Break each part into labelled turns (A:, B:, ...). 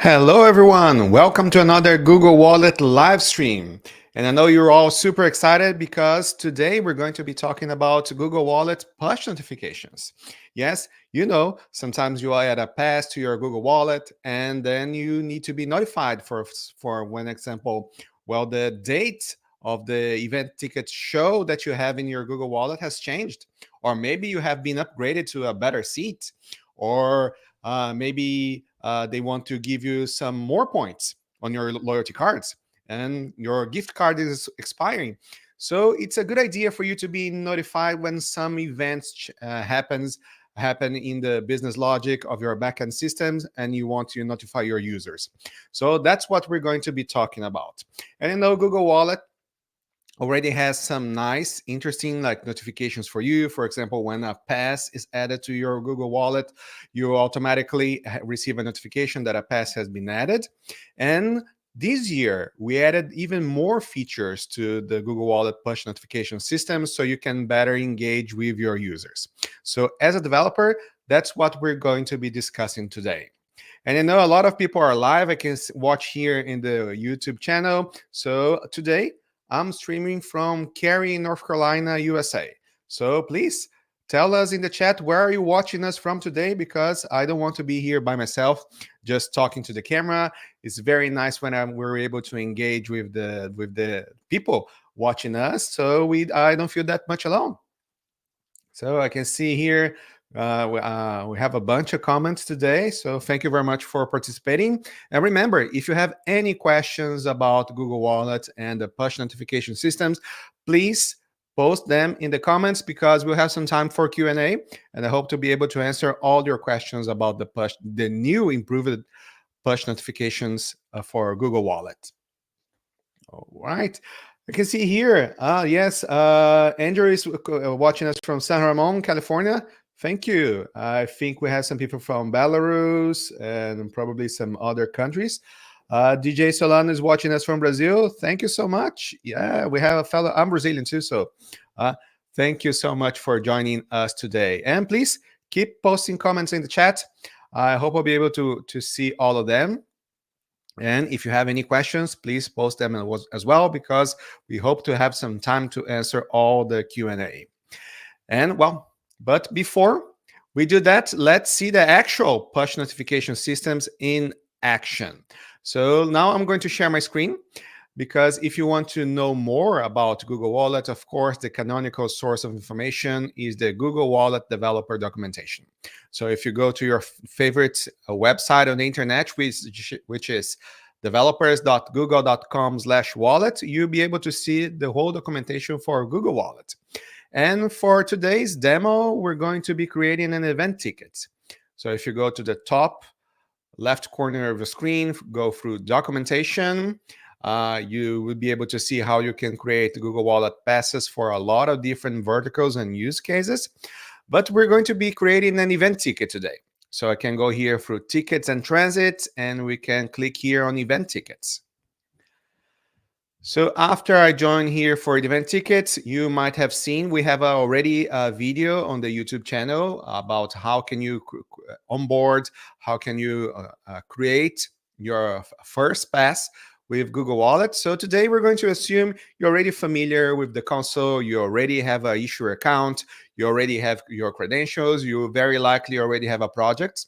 A: Hello, everyone. Welcome to another Google Wallet live stream. And I know you're all super excited because today we're going to be talking about Google Wallet push notifications. Yes, sometimes you add a pass to your Google Wallet and then you need to be notified for one example, the date of the event ticket show that you have in your Google Wallet has changed. Or maybe you have been upgraded to a better seat, or maybe they want to give you some more points on your loyalty cards and your gift card is expiring. So it's a good idea for you to be notified when some events happen in the business logic of your backend systems and you want to notify your users. So that's what we're going to be talking about. And Google Wallet already has some nice, interesting notifications for you. For example, when a pass is added to your Google Wallet, you automatically receive a notification that a pass has been added. And this year, we added even more features to the Google Wallet push notification system so you can better engage with your users. So as a developer, that's what we're going to be discussing today. And I know a lot of people are live. I can watch here in the YouTube channel. So today, I'm streaming from Cary, North Carolina, USA. So please tell us in the chat, where are you watching us from today? Because I don't want to be here by myself, just talking to the camera. It's very nice when we're able to engage with the people watching us, so I don't feel that much alone. So I can see here we have a bunch of comments today, so thank you very much for participating. And remember, if you have any questions about Google Wallet and the push notification systems, please post them in the comments because we'll have some time for Q&A, and I hope to be able to answer all your questions about the new improved push notifications for Google Wallet. All right. I can see here, yes, Andrew is watching us from San Ramon, California. Thank you. I think we have some people from Belarus and probably some other countries. DJ Solano is watching us from Brazil. Thank you so much. Yeah, we have a fellow, I'm Brazilian too, so thank you so much for joining us today. And please keep posting comments in the chat. I hope I'll be able to see all of them. And if you have any questions, please post them as well, because we hope to have some time to answer all the Q&A. And but before we do that, let's see the actual push notification systems in action. So now I'm going to share my screen, because if you want to know more about Google Wallet, of course, the canonical source of information is the Google Wallet developer documentation. So if you go to your favorite website on the internet, which is developers.google.com/wallet, you'll be able to see the whole documentation for Google Wallet. And for today's demo, we're going to be creating an event ticket. So if you go to the top left corner of the screen, go through documentation, you will be able to see how you can create Google Wallet passes for a lot of different verticals and use cases. But we're going to be creating an event ticket today. So I can go here through tickets and transit, and we can click here on event tickets. So after I join here for event tickets, you might have seen we have already a video on the YouTube channel about how can you onboard, how can you create your first pass with Google Wallet. So today we're going to assume you're already familiar with the console, you already have an issuer account, you already have your credentials, you very likely already have a project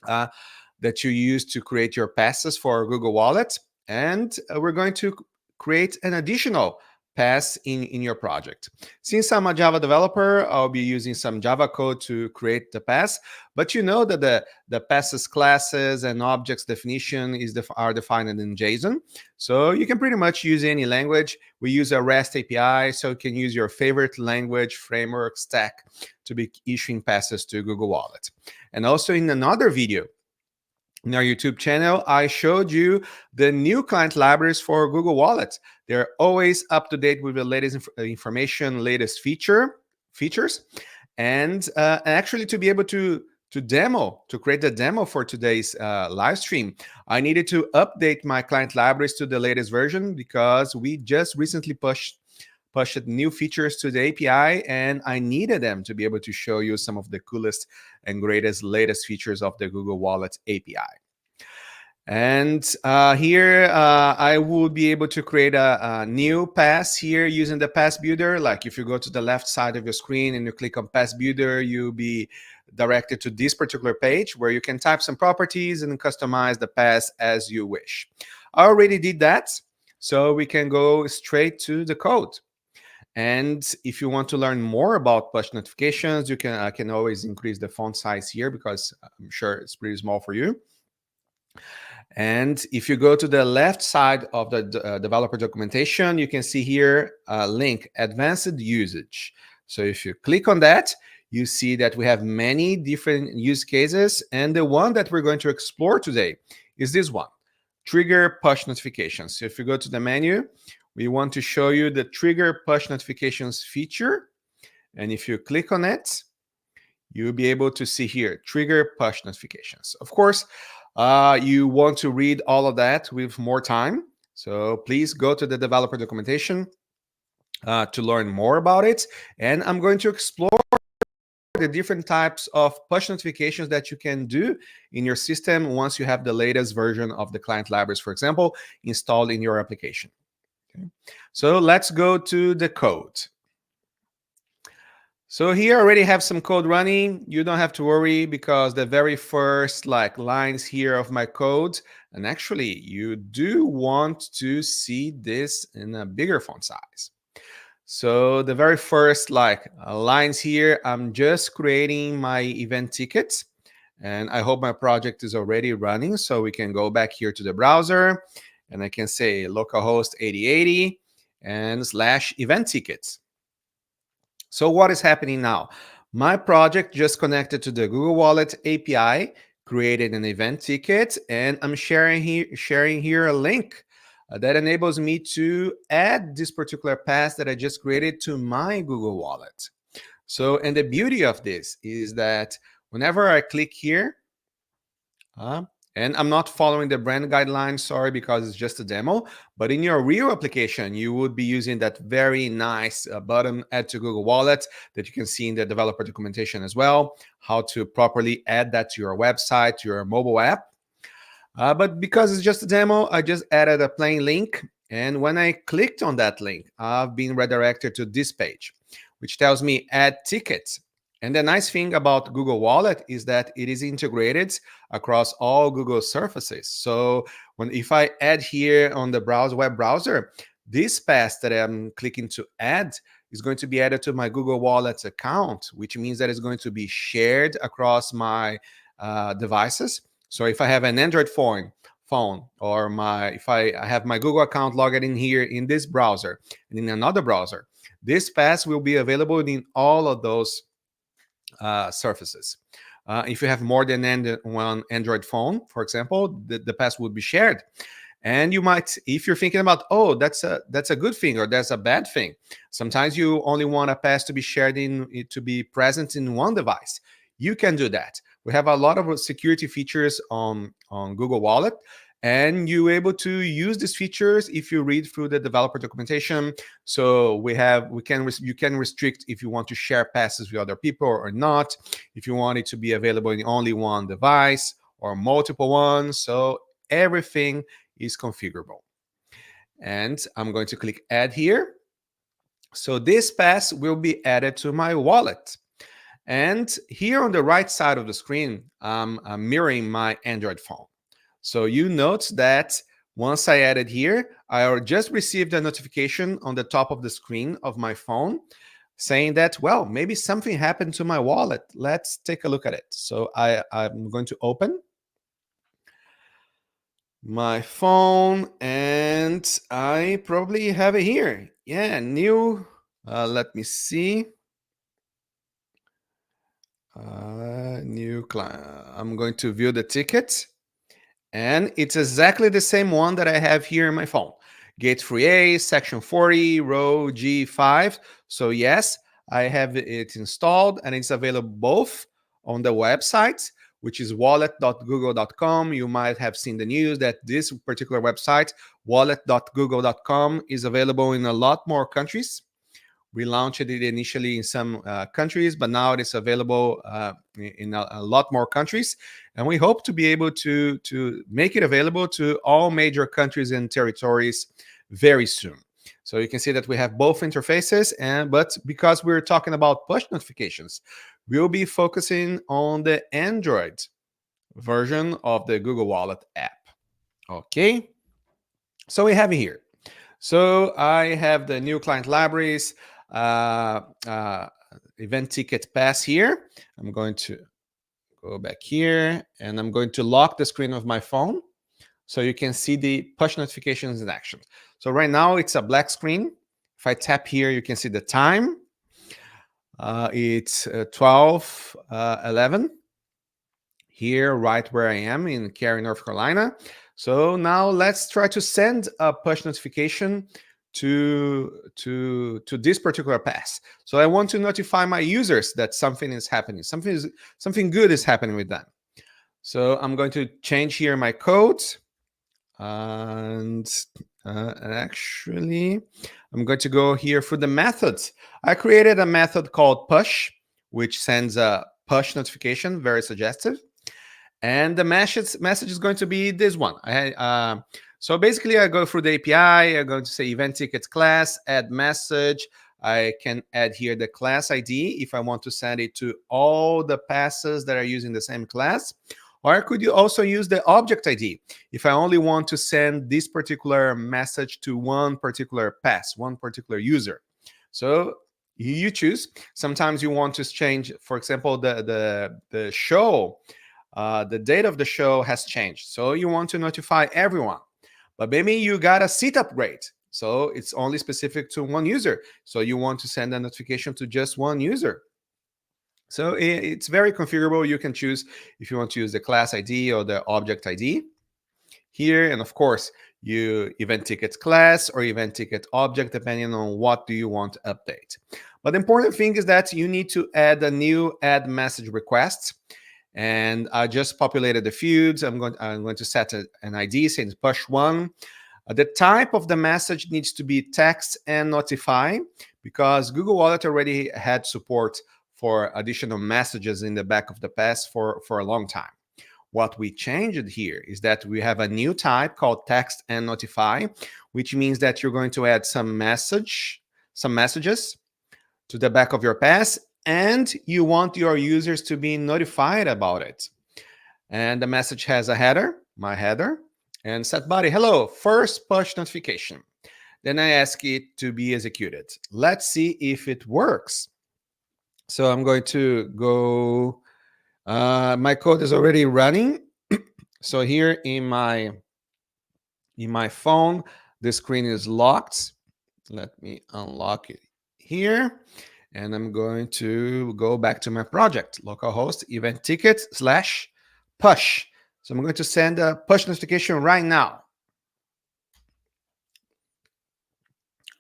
A: that you use to create your passes for Google Wallet. And we're going to create an additional pass in your project. Since I'm a Java developer, I'll be using some Java code to create the pass, but you know that the passes classes and objects definition are defined in JSON. So you can pretty much use any language. We use a REST API, so you can use your favorite language, framework, stack to be issuing passes to Google Wallet. And also in another video, in our YouTube channel, I showed you the new client libraries for Google Wallet. They're always up to date with the latest information, latest features. And actually, to be able to create the demo for today's live stream, I needed to update my client libraries to the latest version, because we just recently pushed new features to the API, and I needed them to be able to show you some of the coolest and greatest latest features of the Google Wallet API. And here I will be able to create a new pass here using the pass builder. Like if you go to the left side of your screen and you click on pass builder, you'll be directed to this particular page where you can type some properties and customize the pass as you wish. I already did that, so we can go straight to the code. And if you want to learn more about push notifications, you can I can always increase the font size here because I'm sure it's pretty small for you. And if you go to the left side of the developer documentation, you can see here a link, advanced usage. So if you click on that, you see that we have many different use cases. And the one that we're going to explore today is this one, trigger push notifications. So if you go to the menu, we want to show you the trigger push notifications feature. And if you click on it, you'll be able to see here, trigger push notifications. Of course, you want to read all of that with more time. So please go to the developer documentation to learn more about it. And I'm going to explore the different types of push notifications that you can do in your system once you have the latest version of the client libraries, for example, installed in your application. Okay. So let's go to the code. So here I already have some code running. You don't have to worry because the very first lines here of my code, and actually you do want to see this in a bigger font size. So the very first lines here, I'm just creating my event tickets, and I hope my project is already running. So we can go back here to the browser and I can say localhost 8080 and /event tickets. So what is happening now? My project just connected to the Google Wallet API, created an event ticket, and I'm sharing here a link that enables me to add this particular pass that I just created to my Google Wallet. So, and the beauty of this is that whenever I click here, and I'm not following the brand guidelines, sorry, because it's just a demo. But in your real application, you would be using that very nice button, Add to Google Wallet, that you can see in the developer documentation as well, how to properly add that to your website, to your mobile app. But because it's just a demo, I just added a plain link. And when I clicked on that link, I've been redirected to this page, which tells me Add Tickets. And the nice thing about Google Wallet is that it is integrated across all Google surfaces. So if I add here on the web browser, this pass that I'm clicking to add is going to be added to my Google Wallet account, which means that it's going to be shared across my devices. So if I have an Android phone, or if I have my Google account logged in here in this browser and in another browser, this pass will be available in all of those surfaces. If you have more than one Android phone, for example, the pass would be shared. And you might, if you're thinking about, oh, that's a good thing or that's a bad thing. Sometimes you only want a pass to be shared to be present in one device. You can do that. We have a lot of security features on Google Wallet, and you're able to use these features if you read through the developer documentation. So you can restrict if you want to share passes with other people or not, if you want it to be available in only one device or multiple ones. So everything is configurable. And I'm going to click Add here. So this pass will be added to my wallet. And here on the right side of the screen, I'm mirroring my Android phone. So you note that once I added here, I just received a notification on the top of the screen of my phone saying that, well, maybe something happened to my wallet. Let's take a look at it. So I'm going to open my phone and I probably have it here. Yeah, new. Let me see. New client. I'm going to view the ticket. And it's exactly the same one that I have here in my phone. Gate 3A, section 40, row G5. So yes, I have it installed and it's available both on the website, which is wallet.google.com. You might have seen the news that this particular website, wallet.google.com, is available in a lot more countries. We launched it initially in some countries, but now it is available in a lot more countries. And we hope to be able to make it available to all major countries and territories very soon. So you can see that we have both interfaces, but because we're talking about push notifications, we'll be focusing on the Android version of the Google Wallet app. Okay, so we have it here. So I have the new client libraries, event ticket pass here. I'm going to go back here and I'm going to lock the screen of my phone so you can see the push notifications in action. So right now it's a black screen. If I tap here, you can see the time. It's 12:11 here, right where I am in Cary, North Carolina. So now let's try to send a push notification to this particular pass. So I want to notify my users that something is happening, something good is happening with them. So I'm going to change here my code, and actually I'm going to go here for the methods. I created a method called push, which sends a push notification, very suggestive. And the message is going to be this one. So basically, I go through the API. I'm going to say event tickets class, add message. I can add here the class ID if I want to send it to all the passes that are using the same class. Or could you also use the object ID if I only want to send this particular message to one particular pass, one particular user. So you choose. Sometimes you want to change, for example, the show. The date of the show has changed. So you want to notify everyone. But maybe you got a seat upgrade. So it's only specific to one user. So you want to send a notification to just one user. So it's very configurable. You can choose if you want to use the class ID or the object ID here. And of course, you event ticket class or event ticket object, depending on what do you want to update. But the important thing is that you need to add a new add message request. And I just populated the fields. I'm going to set an ID saying push one. The type of the message needs to be text and notify, because Google Wallet already had support for additional messages in the back of the pass for a long time. What we changed here is that we have a new type called text and notify, which means that you're going to add some messages to the back of your pass, and you want your users to be notified about it. And the message has a header, my header, and set body, hello, first push notification. Then I ask it to be executed. Let's see if it works. So I'm going to go, my code is already running. So here in my phone, the screen is locked. Let me unlock it here. And I'm going to go back to my project, localhost event ticket / push. So I'm going to send a push notification right now.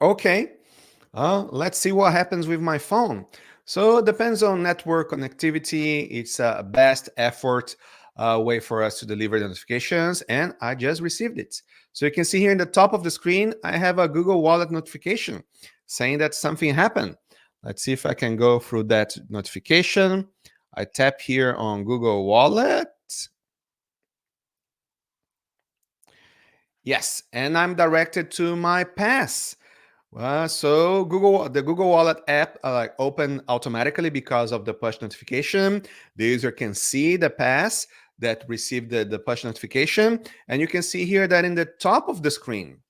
A: Okay, let's see what happens with my phone. So it depends on network connectivity. It's a best effort way for us to deliver the notifications, and I just received it. So you can see here in the top of the screen, I have a Google Wallet notification saying that something happened. Let's see if I can go through that notification. I tap here on Google Wallet. Yes, and I'm directed to my pass. So the Google Wallet app open automatically because of the push notification. The user can see the pass that received the push notification. And you can see here that in the top of the screen,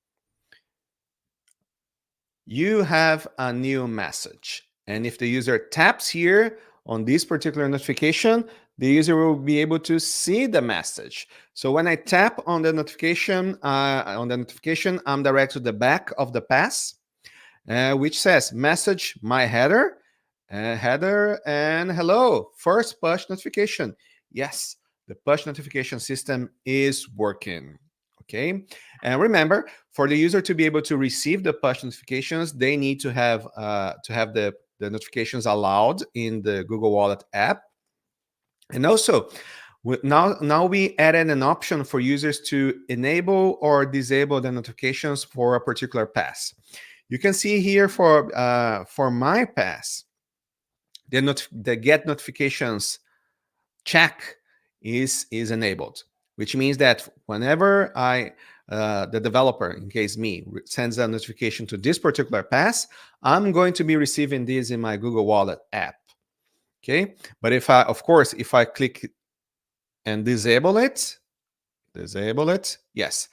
A: you have a new message. And if the user taps here on this particular notification, the user will be able to see the message. So when I tap on the notification, I'm directed to the back of the pass, which says message my header, and hello, first push notification. Yes, the push notification system is working. Okay, and remember, for the user to be able to receive the push notifications, they need to have the notifications allowed in the Google Wallet app. And also, now we added an option for users to enable or disable the notifications for a particular pass. You can see here for my pass, the get notifications check is enabled, which means that whenever the developer, in case me, sends a notification to this particular pass, I'm going to be receiving this in my Google Wallet app. Okay, but if I click and disable it, yes,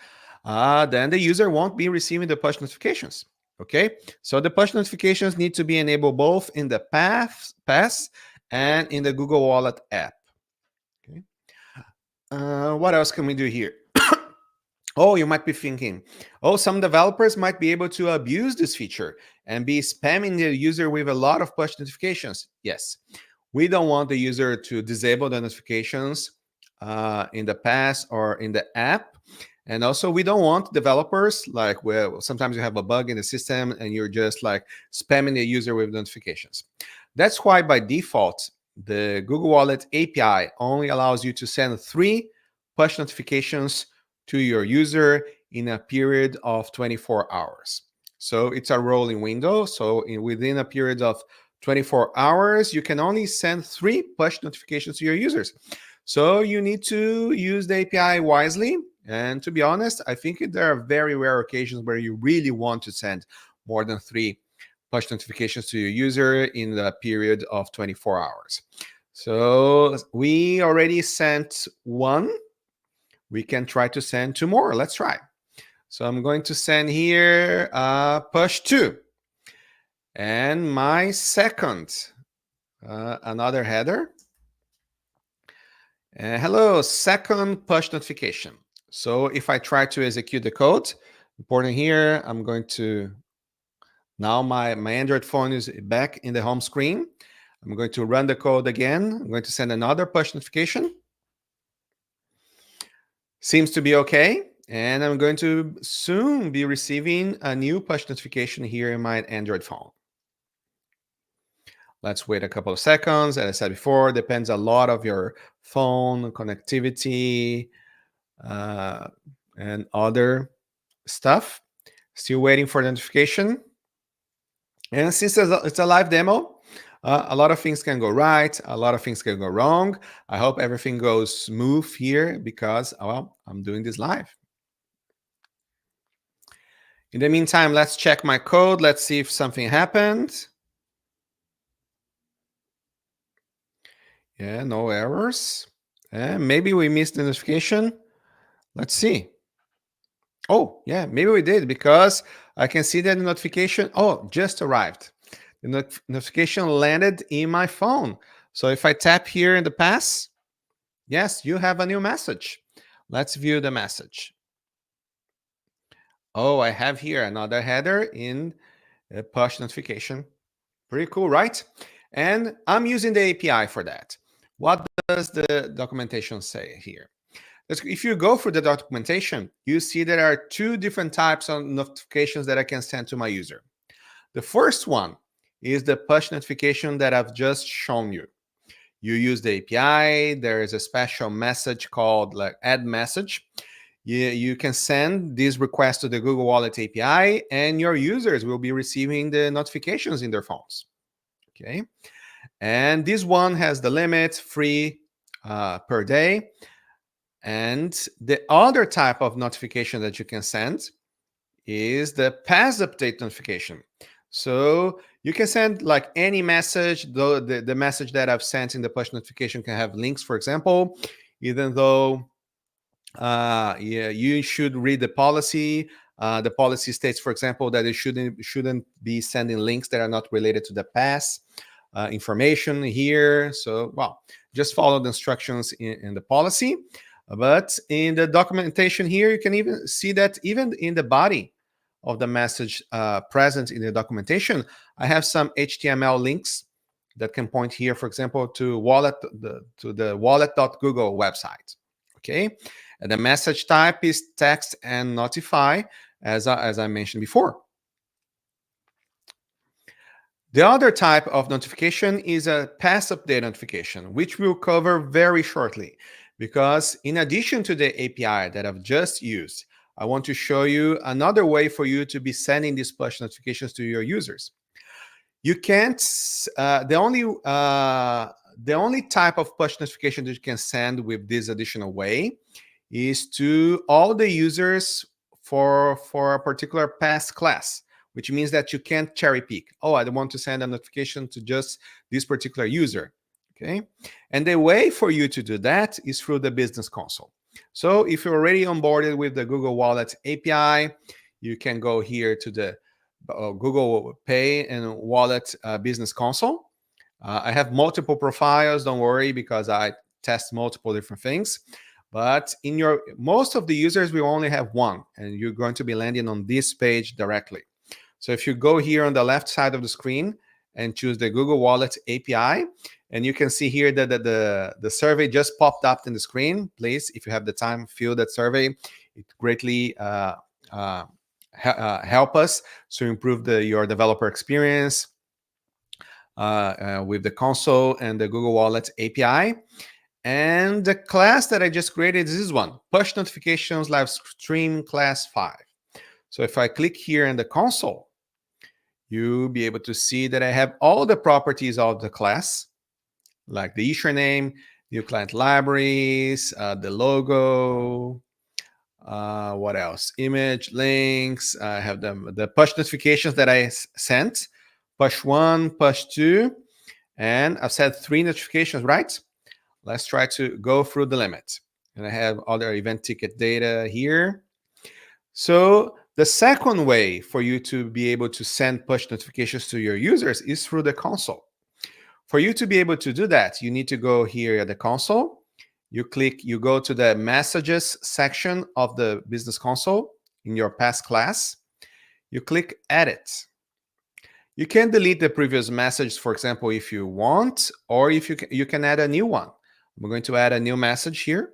A: then the user won't be receiving the push notifications. Okay, so the push notifications need to be enabled both in the pass and in the Google Wallet app. Okay, what else can we do here? Oh, you might be thinking, oh, some developers might be able to abuse this feature and be spamming the user with a lot of push notifications. Yes, we don't want the user to disable the notifications in the pass or in the app. And also, we don't want developers, like, well, sometimes you have a bug in the system and you're just like spamming the user with notifications. That's why by default, the Google Wallet API only allows you to send 3 push notifications to your user in a period of 24 hours. So it's a rolling window. So within a period of 24 hours, you can only send 3 push notifications to your users. So you need to use the API wisely. And to be honest, I think there are very rare occasions where you really want to send more than 3 push notifications to your user in the period of 24 hours. So we already sent 1. We can try to send 2 more. Let's try. So I'm going to send here push 2. And my second, another header. Hello, second push notification. So if I try to execute the code, important here, I'm going to, now my Android phone is back in the home screen. I'm going to run the code again. I'm going to send another push notification. Seems to be okay. And I'm going to soon be receiving a new push notification here in my Android phone. Let's wait a couple of seconds. As I said before, depends a lot of your phone connectivity and other stuff. Still waiting for the notification. And since it's a live demo, a lot of things can go right, a lot of things can go wrong. I hope everything goes smooth here because, well, I'm doing this live. In the meantime, let's check my code. Let's see if something happened. Yeah, no errors. Maybe we missed the notification. Let's see. Oh, yeah, maybe we did because I can see that the notification, just arrived. The notification landed in my phone. So if I tap here in the pass, yes, you have a new message. Let's view the message. Oh, I have here another header in a push notification. Pretty cool, right? And I'm using the API for that. What does the documentation say here? If you go through the documentation, you see there are 2 different types of notifications that I can send to my user. The first one is the push notification that I've just shown you. You use the API. There is a special message called like add message. You can send this request to the Google Wallet API, and your users will be receiving the notifications in their phones. Okay, and this one has the limit 3 per day. And the other type of notification that you can send is the pass update notification. So you can send like any message, though the message that I've sent in the push notification can have links, for example, even though you should read the policy. The policy states, for example, that it shouldn't be sending links that are not related to the pass information here. So, well, just follow the instructions in the policy. But in the documentation here, you can even see that even in the body of the message present in the documentation, I have some HTML links that can point here, for example, to the wallet.google website. Okay, and the message type is text and notify, as I mentioned before. The other type of notification is a pass update notification, which we'll cover very shortly. Because in addition to the API that I've just used, I want to show you another way for you to be sending these push notifications to your users. You can't, the only type of push notification that you can send with this additional way is to all the users for a particular past class, which means that you can't cherry pick. Oh, I don't want to send a notification to just this particular user. Okay. And the way for you to do that is through the business console. So if you're already onboarded with the Google Wallet API, you can go here to the Google Pay and Wallet business console. I have multiple profiles, don't worry, because I test multiple different things. But in your most of the users will only have one, and you're going to be landing on this page directly. So if you go here on the left side of the screen and choose the Google Wallet API, and you can see here that the survey just popped up in the screen. Please, if you have the time, fill that survey. It greatly help us to improve your developer experience with the console and the Google Wallet API. And the class that I just created is this one, Push Notifications Live Stream Class 5. So if I click here in the console, you'll be able to see that I have all the properties of the class, like the username, new client libraries, the logo, what else? Image, links. I have the push notifications that I sent, push 1, push 2, and I've set 3 notifications, right? Let's try to go through the limit. And I have other event ticket data here. So the second way for you to be able to send push notifications to your users is through the console. For you to be able to do that, you need to go here at the console. You go to the messages section of the business console in your past class. You click edit. You can delete the previous message, for example, if you want, or if you can add a new one. I'm going to add a new message here.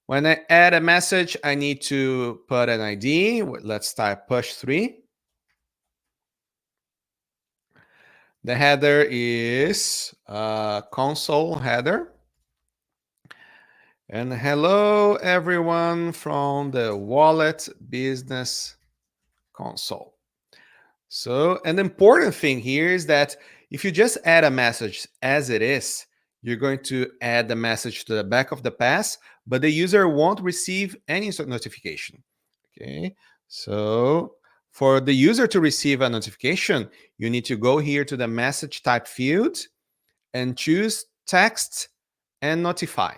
A: When I add a message, I need to put an ID. Let's type push 3. The header is console header. And hello, everyone from the Wallet Business Console. So an important thing here is that if you just add a message as it is, you're going to add the message to the back of the pass, but the user won't receive any sort of notification. Okay, so for the user to receive a notification, you need to go here to the message type field and choose text and notify.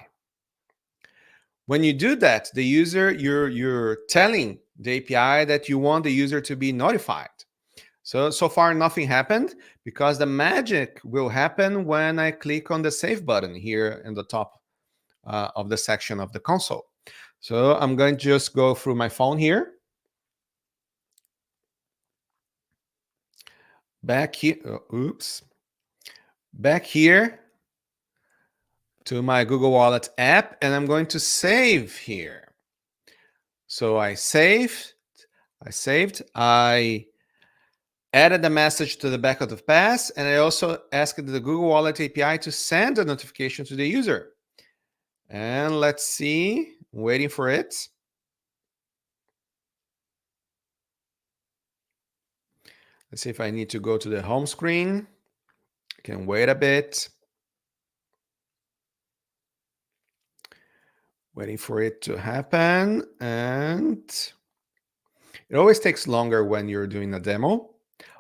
A: When you do that, the user, you're telling the API that you want the user to be notified. So far, nothing happened, because the magic will happen when I click on the save button here in the top of the section of the console. So I'm going to just go through my phone here. Back here, back here to my Google Wallet app, and I'm going to save here. So I saved, I added the message to the back of the pass, and I also asked the Google Wallet API to send a notification to the user. And let's see, I'm waiting for it. Let's see if I need to go to the home screen. I can wait a bit. Waiting for it to happen. And it always takes longer when you're doing a demo.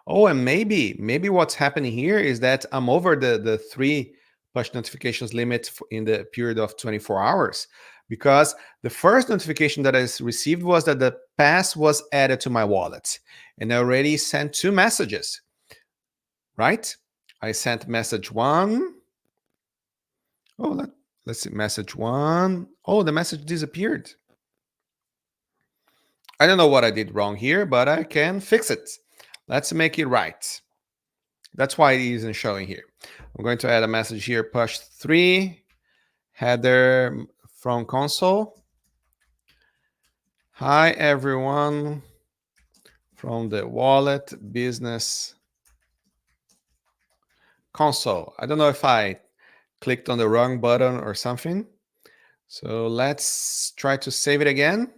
A: Oh, and maybe what's happening here is that I'm over the 3 push notifications limit in the period of 24 hours, because the first notification that I received was that the pass was added to my wallet, and I already sent 2 messages, right? I sent message 1. Oh, let's see, message 1. Oh, the message disappeared. I don't know what I did wrong here, but I can fix it. Let's make it right. That's why it isn't showing here. I'm going to add a message here, push 3, header from console. Hi, everyone from the Wallet Business Console. I don't know if I clicked on the wrong button or something. So let's try to save it again.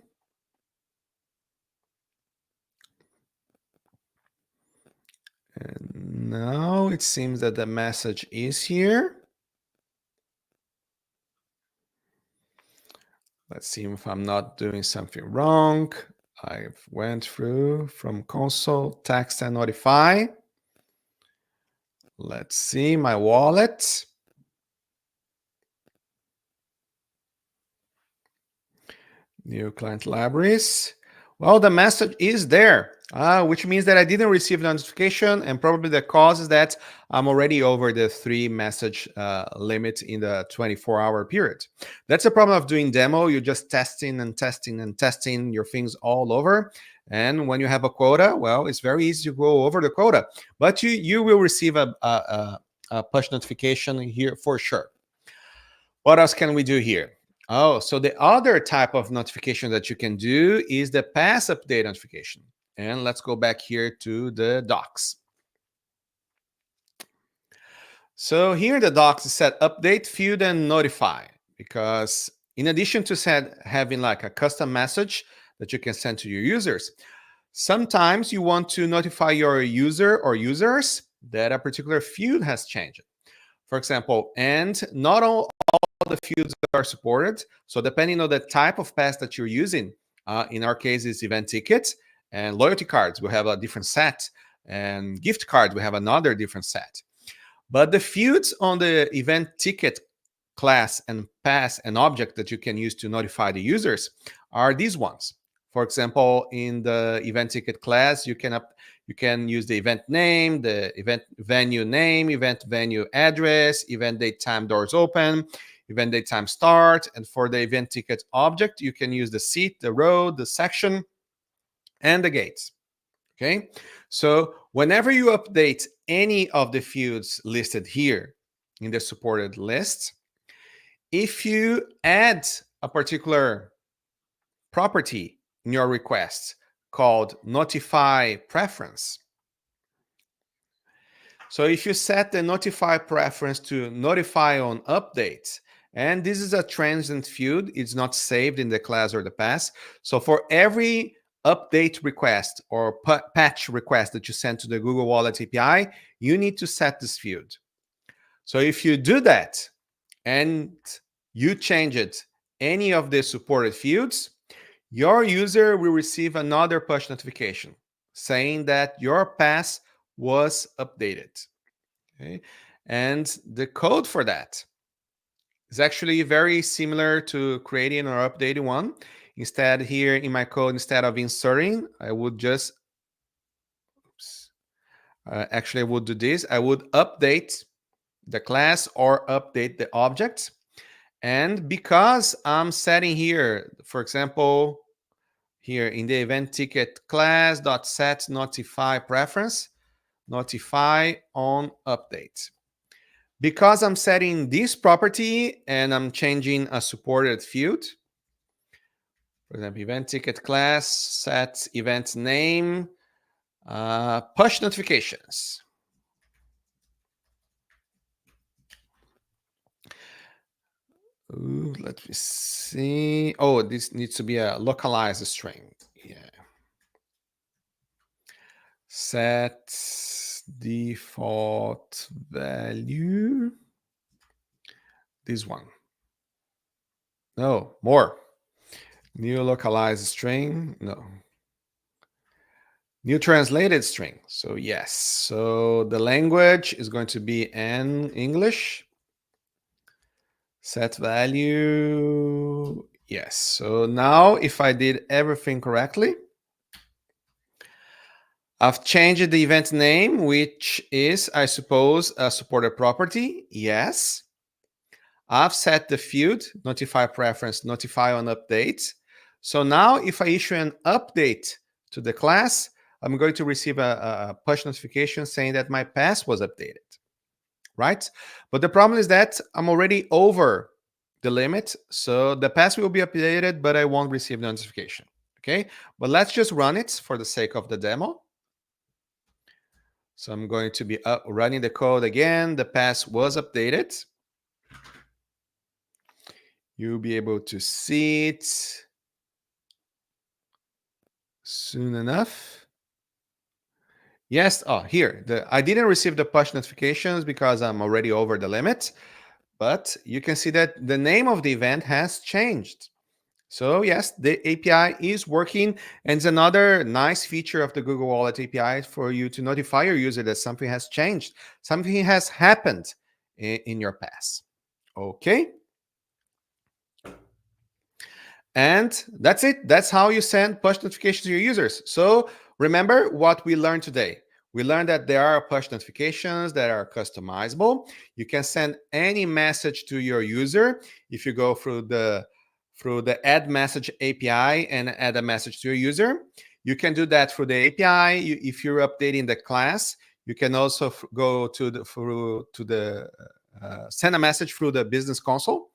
A: And now it seems that the message is here. Let's see if I'm not doing something wrong. I went through from console, text and notify. Let's see my wallet. New client libraries. Well, the message is there, which means that I didn't receive the notification, and probably the cause is that I'm already over the 3 message limit in the 24-hour period. That's the problem of doing demo. You're just testing and testing and testing your things all over. And when you have a quota, well, it's very easy to go over the quota, but you will receive a push notification here for sure. What else can we do here? Oh, so the other type of notification that you can do is the pass update notification. And let's go back here to the docs. So here in the docs, it said update, field, and notify, because in addition to having like a custom message that you can send to your users, sometimes you want to notify your user or users that a particular field has changed. For example, and not all the fields are supported. So depending on the type of pass that you're using, in our case, it's event tickets and loyalty cards. We have a different set, and gift cards, we have another different set. But the fields on the event ticket class and pass and object that you can use to notify the users are these ones. For example, in the event ticket class, you can use the event name, the event venue name, event venue address, event date time doors open, event date time start. And for the event ticket object, you can use the seat, the row, the section, and the gates. Okay, so whenever you update any of the fields listed here in the supported list, if you add a particular property in your request called notify preference, so if you set the notify preference to notify on updates, and this is a transient field, it's not saved in the class or the pass. So for every update request or patch request that you send to the Google Wallet API, you need to set this field. So if you do that and you change it, any of the supported fields, your user will receive another push notification saying that your pass was updated. Okay? And the code for that is actually very similar to creating or updating one. Instead, here in my code, instead of inserting, I would just, actually I would do this. I would update the class or update the object. And because I'm setting here, for example, here in the event ticket class dot set notify preference, notify on update. Because I'm setting this property and I'm changing a supported field, for example, event ticket class, set event name, push notifications. Ooh, let me see. Oh, this needs to be a localized string. Yeah. Set default value. This one. No, more. New localized string. No. New translated string. So yes. So the language is going to be in English. Set value. Yes. So now if I did everything correctly, I've changed the event name, which is, I suppose, a supported property. Yes. I've set the field, notify preference, notify on update. So now if I issue an update to the class, I'm going to receive a push notification saying that my pass was updated, right? But the problem is that I'm already over the limit. So the pass will be updated, but I won't receive the notification, okay? But let's just run it for the sake of the demo. So I'm going to be running the code again. The pass was updated. You'll be able to see it soon enough. Yes, oh, here. I didn't receive the push notifications because I'm already over the limit, but you can see that the name of the event has changed. So yes, the API is working, and it's another nice feature of the Google Wallet API for you to notify your user that something has changed, something has happened in your pass. Okay. And that's it. That's how you send push notifications to your users. So remember what we learned today. We learned that there are push notifications that are customizable. You can send any message to your user if you go through the add message API and add a message to your user. You can do that through the API. If you're updating the class, you can also go to the send a message through the business console.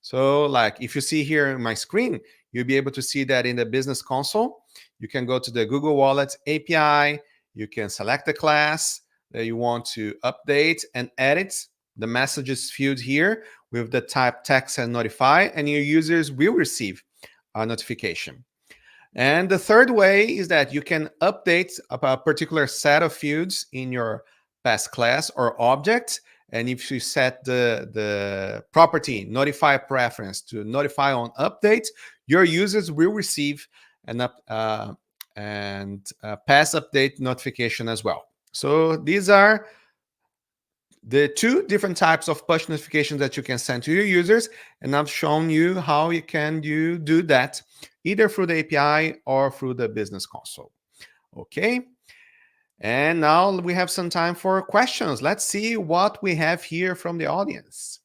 A: So like if you see here in my screen, you'll be able to see that in the business console, you can go to the Google Wallet API, you can select the class that you want to update and edit the messages field here with the type text and notify, and your users will receive a notification. And the third way is that you can update a particular set of fields in your past class or object. And if you set the property notify preference to notify on update, your users will receive an pass update notification as well. So these are the two different types of push notifications that you can send to your users, and I've shown you how you can do that either through the API or through the business console. Okay, and now we have some time for questions. Let's see what we have here from the audience.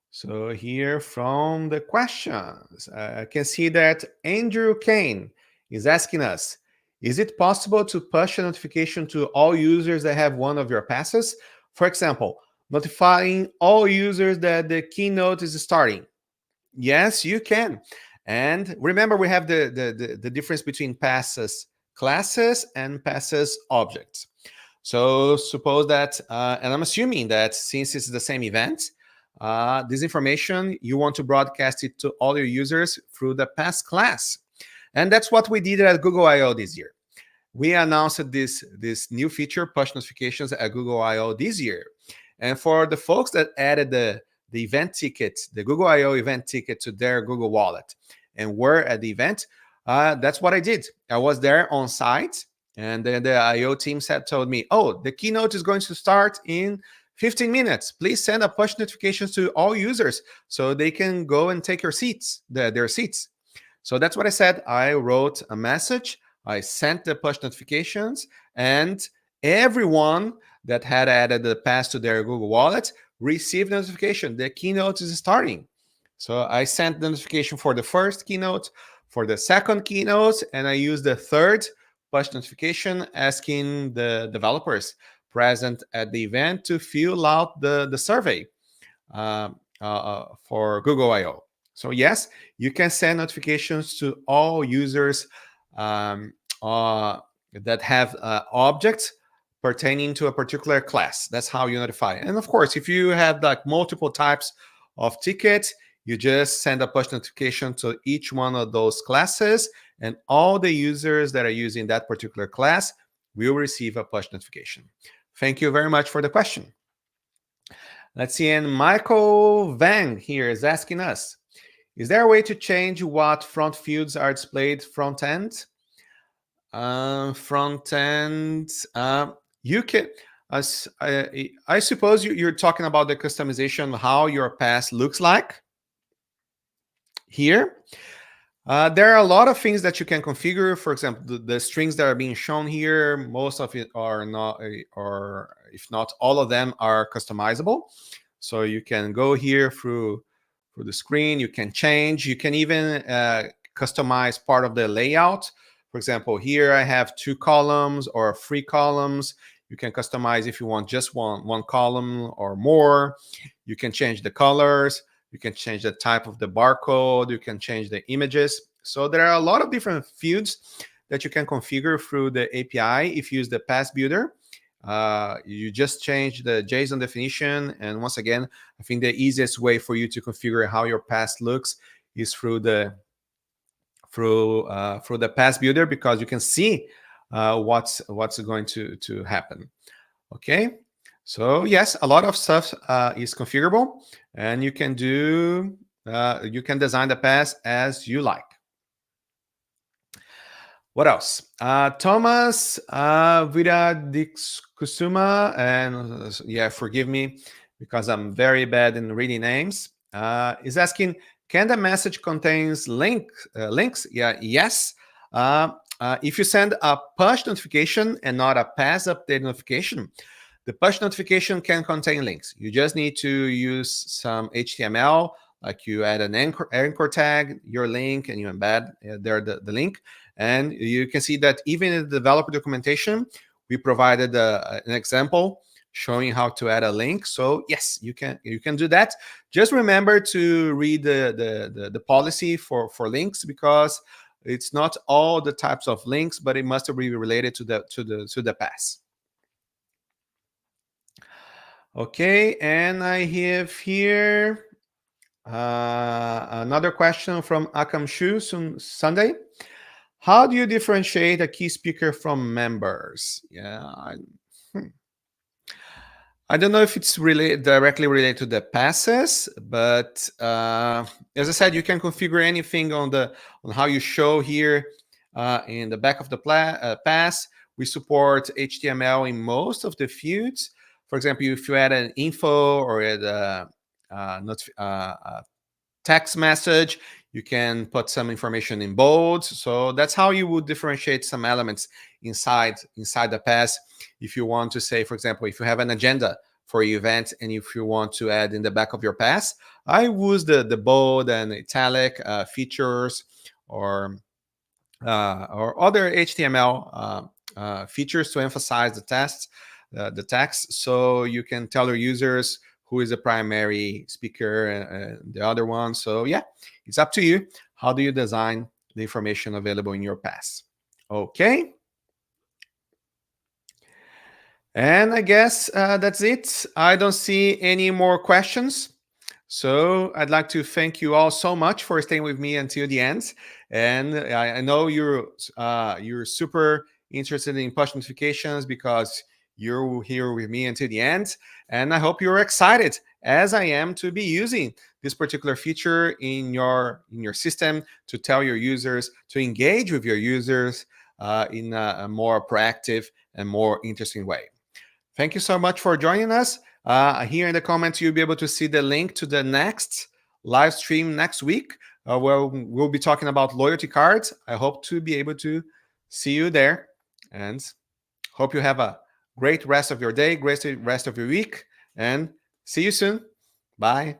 A: So here from the questions, I can see that Andrew Kane is asking us, is it possible to push a notification to all users that have one of your passes? For example, notifying all users that the keynote is starting. Yes, you can. And remember, we have the difference between passes classes and passes objects. So suppose that, and I'm assuming that since it's the same event, this information, you want to broadcast it to all your users through the pass class. And that's what we did at Google I.O. this year. We announced this new feature, push notifications, at Google I.O. this year. And for the folks that added the event ticket, the Google I.O. event ticket to their Google Wallet and were at the event, that's what I did. I was there on site, and then the I.O. team told me, oh, the keynote is going to start in 15 minutes. Please send a push notifications to all users so they can go and take your seats, their seats. So that's what I said. I wrote a message. I sent the push notifications, and everyone that had added the pass to their Google Wallet received notification. The keynote is starting. So I sent the notification for the first keynote, for the second keynote, and I used the third push notification asking the developers present at the event to fill out the survey for Google I.O. So yes, you can send notifications to all users that have objects pertaining to a particular class. That's how you notify. And of course, if you have like multiple types of tickets, you just send a push notification to each one of those classes, and all the users that are using that particular class will receive a push notification. Thank you very much for the question. Let's see, and Michael Vang here is asking us, is there a way to change what front fields are displayed front end? Front end, you can, I suppose you're talking about the customization, how your pass looks like here. There are a lot of things that you can configure. For example, the strings that are being shown here, most of it are not, or if not all of them are customizable. So you can go here through the screen, you can change, you can even customize part of the layout. For example, here I have 2 columns or 3 columns. You can customize if you want just one column or more. You can change the colors. You can change the type of the barcode. You can change the images. So there are a lot of different fields that you can configure through the API if you use the Pass Builder. You just change the JSON definition. And once again, I think the easiest way for you to configure how your pass looks is through the pass builder, because you can see what's going to happen. Okay, so yes, a lot of stuff is configurable, and you can design the pass as you like. What else? Thomas Viradixkusuma, and yeah, forgive me because I'm very bad in reading names, is asking, can the message contains links? Yeah, yes. If you send a push notification and not a pass update notification, the push notification can contain links. You just need to use some HTML, like you add an anchor tag, your link, and you embed there the link. And you can see that even in the developer documentation, we provided an example showing how to add a link. So yes, you can do that. Just remember to read the policy for links, because it's not all the types of links, but it must be related to the pass. Okay, and I have here another question from Akam Shu Sunday. How do you differentiate a key speaker from members? Yeah, I don't know if it's directly related to the passes, but as I said, you can configure anything on how you show here in the back of the pass. We support HTML in most of the fields. For example, if you add an info or add a text message, you can put some information in bold. So that's how you would differentiate some elements inside the pass. If you want to say, for example, if you have an agenda for your event and if you want to add in the back of your pass, I use the bold and italic features or other HTML features to emphasize the text, so you can tell your users who is the primary speaker and the other one. So yeah, it's up to you. How do you design the information available in your pass? Okay. And I guess that's it. I don't see any more questions. So I'd like to thank you all so much for staying with me until the end. And I know you're super interested in push notifications because you're here with me until the end. And I hope you're excited, as I am, to be using this particular feature in your system to tell your users, to engage with your users in a more proactive and more interesting way. Thank you so much for joining us. Here in the comments, you'll be able to see the link to the next live stream next week, where we'll be talking about loyalty cards. I hope to be able to see you there, and hope you have a great rest of your day, great rest of your week, and see you soon. Bye.